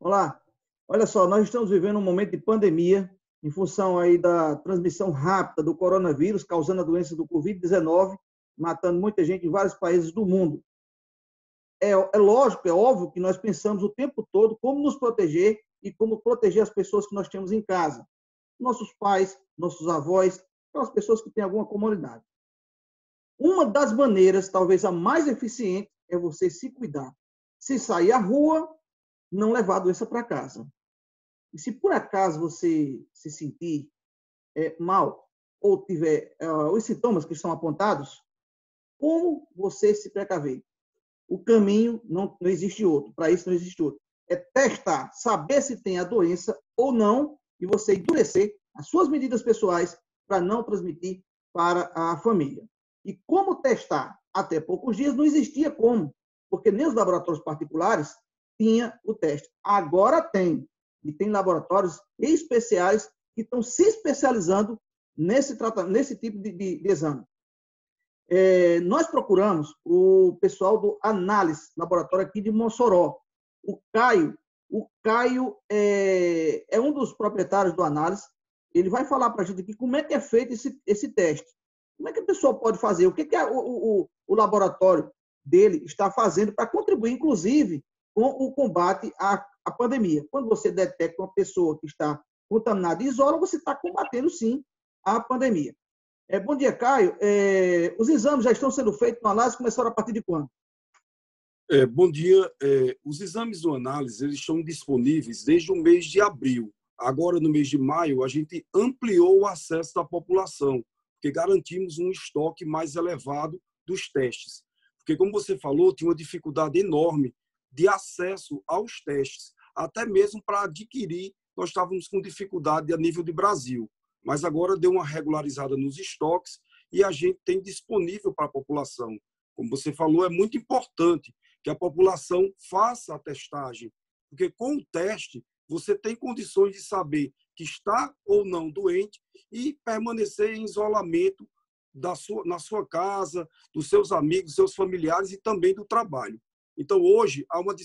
Olá, olha só, nós estamos vivendo um momento de pandemia em função aí da transmissão rápida do coronavírus, causando a doença do Covid-19, matando muita gente em vários países do mundo. É lógico, é óbvio que nós pensamos o tempo todo como nos proteger e como proteger as pessoas que nós temos em casa. Nossos pais, nossos avós, aquelas pessoas que têm alguma comunidade. Uma das maneiras, talvez a mais eficiente, é você se cuidar. Se sair à rua, não levar a doença para casa. E se por acaso você se sentir mal ou tiver os sintomas que estão apontados, como você se precaver? O caminho não existe outro, para isso não existe outro. É testar, saber se tem a doença ou não e você endurecer as suas medidas pessoais para não transmitir para a família. E como testar? Até poucos dias não existia como, porque nem os laboratórios particulares tinha o teste. Agora tem. E tem laboratórios especiais que estão se especializando nesse tipo de exame. Nós procuramos o pessoal do Análise, laboratório aqui de Mossoró. O Caio é um dos proprietários do Análise. Ele vai falar para a gente aqui como é que é feito esse teste. Como é que a pessoa pode fazer? O que o laboratório dele está fazendo para contribuir, inclusive, com o combate à pandemia? Quando você detecta uma pessoa que está contaminada e isola, você está combatendo, sim, a pandemia. Bom dia, Caio. Os exames já estão sendo feitos no Análise, começaram a partir de quando? Bom dia. Os exames do Análise eles estão disponíveis desde o mês de abril. Agora, no mês de maio, a gente ampliou o acesso da população, porque garantimos um estoque mais elevado dos testes. Porque, como você falou, tinha uma dificuldade enorme de acesso aos testes, até mesmo para adquirir, nós estávamos com dificuldade a nível de Brasil. Mas agora deu uma regularizada nos estoques e a gente tem disponível para a população. Como você falou, é muito importante que a população faça a testagem, porque com o teste você tem condições de saber que está ou não doente e permanecer em isolamento na sua casa, dos seus amigos, seus familiares e também do trabalho. Então, hoje, há uma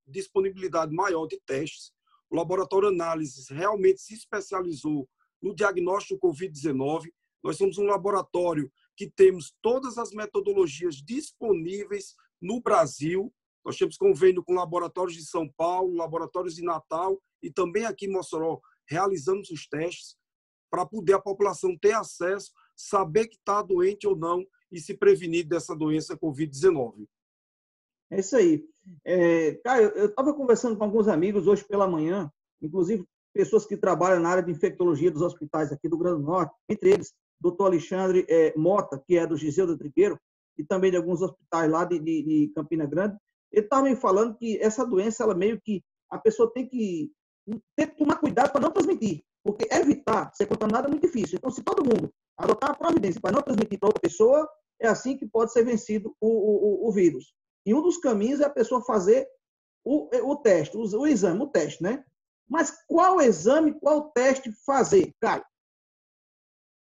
disponibilidade maior de testes. O Laboratório Análises realmente se especializou no diagnóstico do Covid-19. Nós somos um laboratório que temos todas as metodologias disponíveis no Brasil. Nós temos convênio com laboratórios de São Paulo, laboratórios de Natal e também aqui em Mossoró realizamos os testes para poder a população ter acesso, saber que está doente ou não e se prevenir dessa doença Covid-19. É isso aí. Caio, eu estava conversando com alguns amigos hoje pela manhã, inclusive pessoas que trabalham na área de infectologia dos hospitais aqui do Rio Grande do Norte, entre eles, doutor Alexandre Mota, que é do Giseu do Trigueiro, e também de alguns hospitais lá de Campina Grande. Ele estava me falando que essa doença, ela meio que a pessoa tem que tomar cuidado para não transmitir, porque evitar ser contaminado é muito difícil. Então, se todo mundo adotar a providência para não transmitir para outra pessoa, é assim que pode ser vencido o vírus. E um dos caminhos é a pessoa fazer o teste, o exame, o teste, né? Mas qual exame, qual teste fazer, Caio?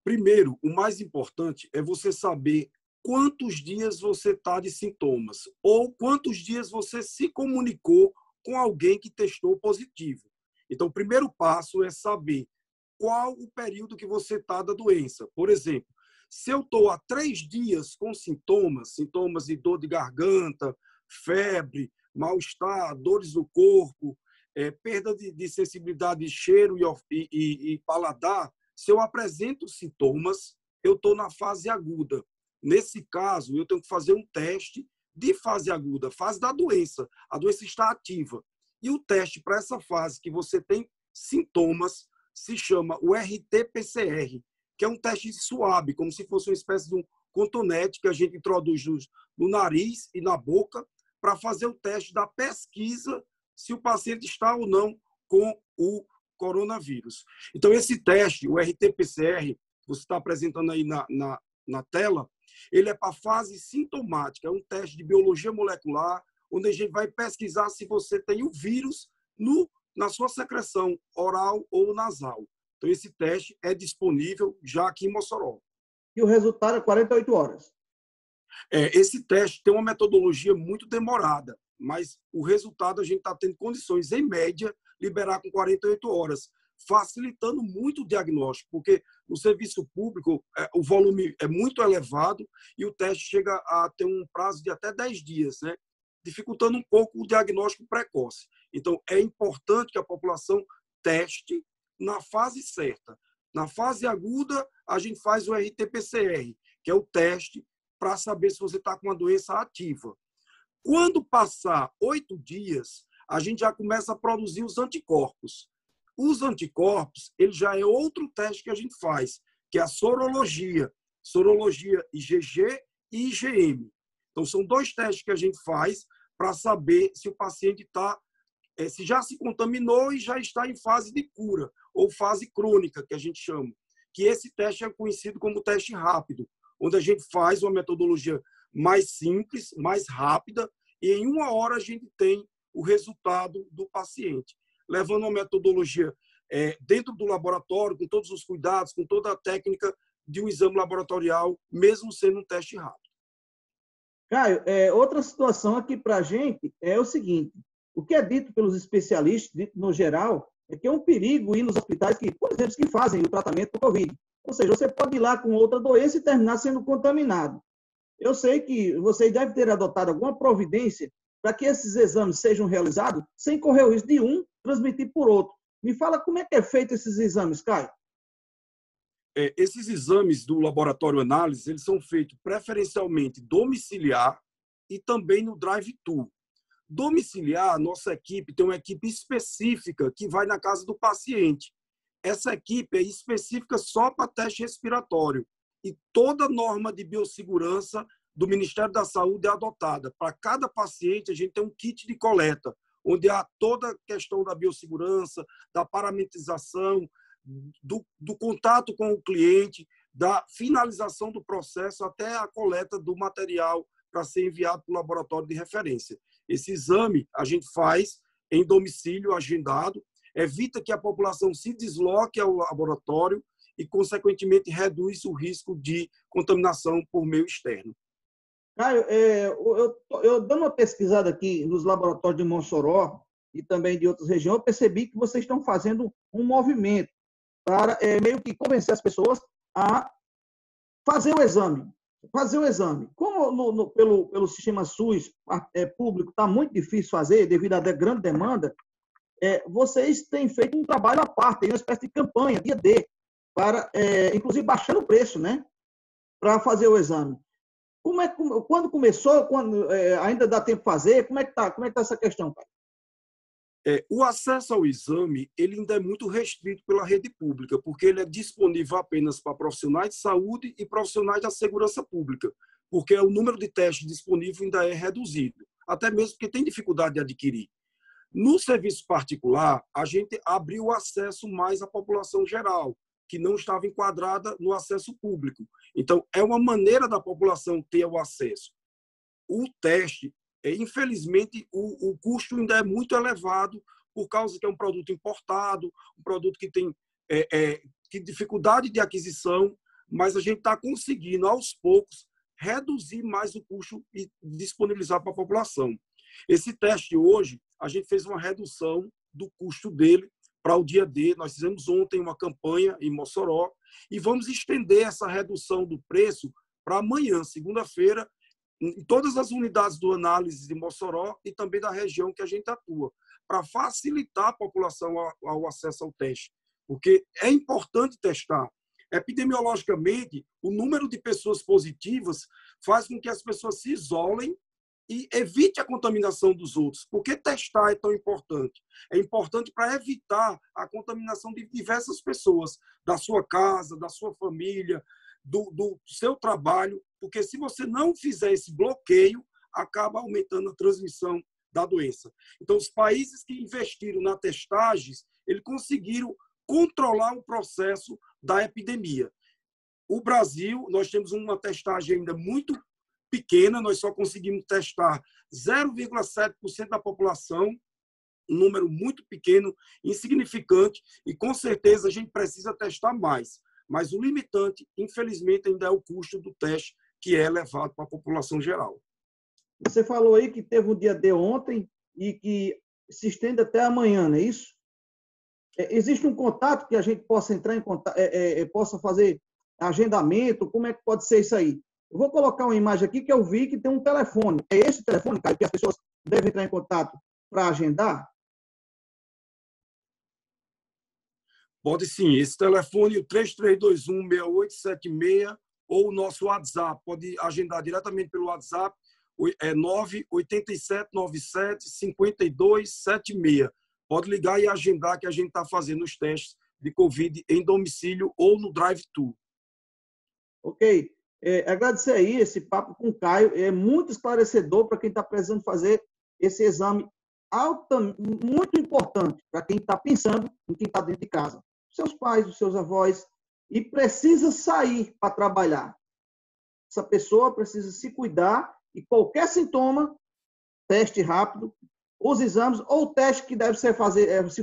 Primeiro, o mais importante é você saber quantos dias você está de sintomas ou quantos dias você se comunicou com alguém que testou positivo. Então, o primeiro passo é saber qual o período que você está da doença. Por exemplo, se eu estou há 3 dias com sintomas de dor de garganta, febre, mal-estar, dores no corpo, perda de sensibilidade de cheiro e paladar, se eu apresento sintomas, eu estou na fase aguda. Nesse caso, eu tenho que fazer um teste de fase aguda, fase da doença. A doença está ativa. E o teste para essa fase que você tem sintomas se chama o RT-PCR, que é um teste suave, como se fosse uma espécie de um cotonete que a gente introduz no nariz e na boca para fazer o teste da pesquisa se o paciente está ou não com o coronavírus. Então, esse teste, o RT-PCR, você está apresentando aí na tela, ele é para a fase sintomática, é um teste de biologia molecular, onde a gente vai pesquisar se você tem o vírus na sua secreção oral ou nasal. Então, esse teste é disponível já aqui em Mossoró. E o resultado é 48 horas. Esse teste tem uma metodologia muito demorada. mas o resultado a gente está tendo condições, em média, liberar com 48 horas, facilitando muito o diagnóstico, porque no serviço público o volume é muito elevado e o teste chega a ter um prazo de até 10 dias, né? Dificultando um pouco o diagnóstico precoce. Então, é importante que a população teste na fase certa. Na fase aguda, a gente faz o RT-PCR, que é o teste para saber se você está com uma doença ativa. Quando passar 8 dias, a gente já começa a produzir os anticorpos. Os anticorpos, ele já é outro teste que a gente faz, que é a sorologia. Sorologia IgG e IgM. Então, são 2 testes que a gente faz para saber se o paciente se já se contaminou e já está em fase de cura, ou fase crônica, que a gente chama. Que esse teste é conhecido como teste rápido, onde a gente faz uma metodologia mais simples, mais rápida, e em 1 hora a gente tem o resultado do paciente, levando uma metodologia dentro do laboratório, com todos os cuidados, com toda a técnica de um exame laboratorial, mesmo sendo um teste rápido. Caio, outra situação aqui para a gente é o seguinte: o que é dito pelos especialistas, dito no geral, é que é um perigo ir nos hospitais que, por exemplo, que fazem o tratamento do Covid. Ou seja, você pode ir lá com outra doença e terminar sendo contaminado. Eu sei que vocês devem ter adotado alguma providência para que esses exames sejam realizados sem correr o risco de um transmitir por outro. Me fala como é que é feito esses exames, Caio? Esses exames do laboratório análise, eles são feitos preferencialmente domiciliar e também no drive-thru. Domiciliar, nossa equipe tem uma equipe específica que vai na casa do paciente. Essa equipe é específica só para teste respiratório. E toda norma de biossegurança do Ministério da Saúde é adotada. Para cada paciente, a gente tem um kit de coleta, onde há toda a questão da biossegurança, da parametrização, do contato com o cliente, da finalização do processo até a coleta do material para ser enviado para o laboratório de referência. Esse exame a gente faz em domicílio agendado, evita que a população se desloque ao laboratório e, consequentemente, reduz o risco de contaminação por meio externo. Caio, eu dando uma pesquisada aqui nos laboratórios de Mossoró e também de outras regiões, eu percebi que vocês estão fazendo um movimento para meio que convencer as pessoas a fazer o exame. Fazer o exame. Como pelo sistema SUS público está muito difícil fazer, devido à grande demanda, vocês têm feito um trabalho à parte, uma espécie de campanha, dia D, para, inclusive, baixando o preço, né, para fazer o exame. Quando começou, ainda dá tempo de fazer? Como é que está essa questão, pai? O acesso ao exame ele ainda é muito restrito pela rede pública, porque ele é disponível apenas para profissionais de saúde e profissionais da segurança pública, porque o número de testes disponível ainda é reduzido, até mesmo porque tem dificuldade de adquirir. No serviço particular, a gente abriu o acesso mais à população geral, que não estava enquadrada no acesso público. Então, é uma maneira da população ter o acesso. O teste, infelizmente, o custo ainda é muito elevado, por causa que é um produto importado, um produto que tem dificuldade de aquisição, mas a gente está conseguindo, aos poucos, reduzir mais o custo e disponibilizar para a população. Esse teste hoje, a gente fez uma redução do custo dele para o dia D. Nós fizemos ontem uma campanha em Mossoró e vamos estender essa redução do preço para amanhã, segunda-feira, em todas as unidades do análise de Mossoró e também da região que a gente atua, para facilitar a população ao acesso ao teste. Porque é importante testar. Epidemiologicamente, o número de pessoas positivas faz com que as pessoas se isolem e evite a contaminação dos outros. Por que testar é tão importante? É importante para evitar a contaminação de diversas pessoas, da sua casa, da sua família, do seu trabalho, porque se você não fizer esse bloqueio, acaba aumentando a transmissão da doença. Então, os países que investiram na testagem, eles conseguiram controlar o processo da epidemia. O Brasil, nós temos uma testagem ainda muito pequena, nós só conseguimos testar 0,7% da população, um número muito pequeno, insignificante, e com certeza a gente precisa testar mais. Mas o limitante, infelizmente, ainda é o custo do teste, que é elevado para a população geral. Você falou aí que teve um dia D ontem e que se estende até amanhã, não é isso? Existe um contato que a gente possa entrar em contato, possa fazer agendamento? Como é que pode ser isso aí? Eu vou colocar uma imagem aqui que eu vi que tem um telefone. É esse telefone, Caio, que as pessoas devem entrar em contato para agendar? Pode sim. Esse telefone, o 3321-6876, ou o nosso WhatsApp. Pode agendar diretamente pelo WhatsApp, é 98797-5276. Pode ligar e agendar que a gente está fazendo os testes de Covid em domicílio ou no drive-thru. Ok. Agradecer aí esse papo com o Caio. É muito esclarecedor para quem está precisando fazer esse exame muito importante para quem está pensando em quem está dentro de casa. Seus pais, os seus avós, e precisa sair para trabalhar. Essa pessoa precisa se cuidar e qualquer sintoma, teste rápido, os exames ou o teste que deve se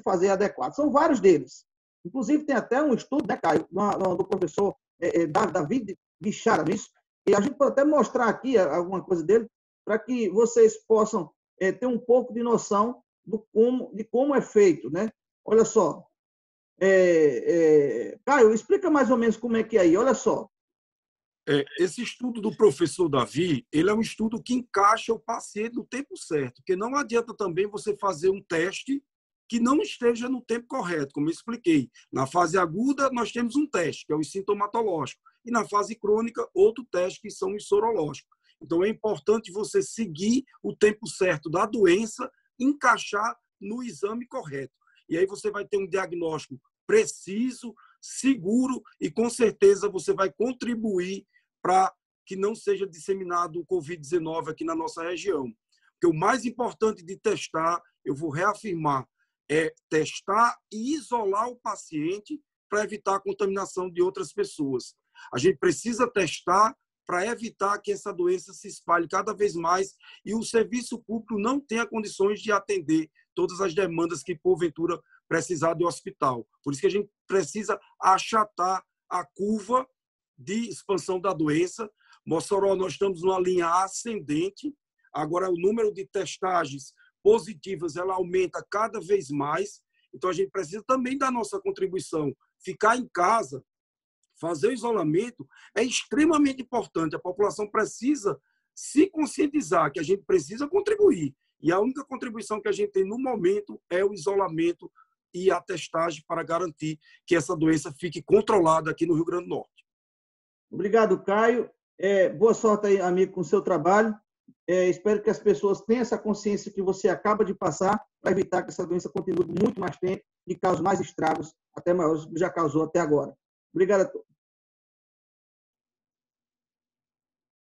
fazer adequado. São vários deles. Inclusive, tem até um estudo, né, Caio, do professor David Bichara, isso. E a gente pode até mostrar aqui alguma coisa dele, para que vocês possam ter um pouco de noção de como é feito, né? Olha só. Caio, explica mais ou menos como é que é aí. Olha só. Esse estudo do professor Davi, ele é um estudo que encaixa o paciente no tempo certo, porque não adianta também você fazer um teste que não esteja no tempo correto, como eu expliquei. Na fase aguda, nós temos um teste, que é o sintomatológico, e na fase crônica, outro teste, que são os sorológicos. Então, é importante você seguir o tempo certo da doença, encaixar no exame correto. E aí você vai ter um diagnóstico preciso, seguro, e com certeza você vai contribuir para que não seja disseminado o Covid-19 aqui na nossa região. Porque o mais importante de testar, eu vou reafirmar, é testar e isolar o paciente para evitar a contaminação de outras pessoas. A gente precisa testar para evitar que essa doença se espalhe cada vez mais e o serviço público não tenha condições de atender todas as demandas que, porventura, precisar do hospital. Por isso que a gente precisa achatar a curva de expansão da doença. Mossoró, nós estamos numa linha ascendente. Agora, o número de testagens positivas ela aumenta cada vez mais. Então, a gente precisa também da nossa contribuição. Ficar em casa, fazer o isolamento é extremamente importante. A população precisa se conscientizar que a gente precisa contribuir. E a única contribuição que a gente tem no momento é o isolamento e a testagem para garantir que essa doença fique controlada aqui no Rio Grande do Norte. Obrigado, Caio. Boa sorte aí, amigo, com o seu trabalho. Espero que as pessoas tenham essa consciência que você acaba de passar para evitar que essa doença continue muito mais tempo e cause mais estragos, até maiores, do que já causou até agora. Obrigado a todos.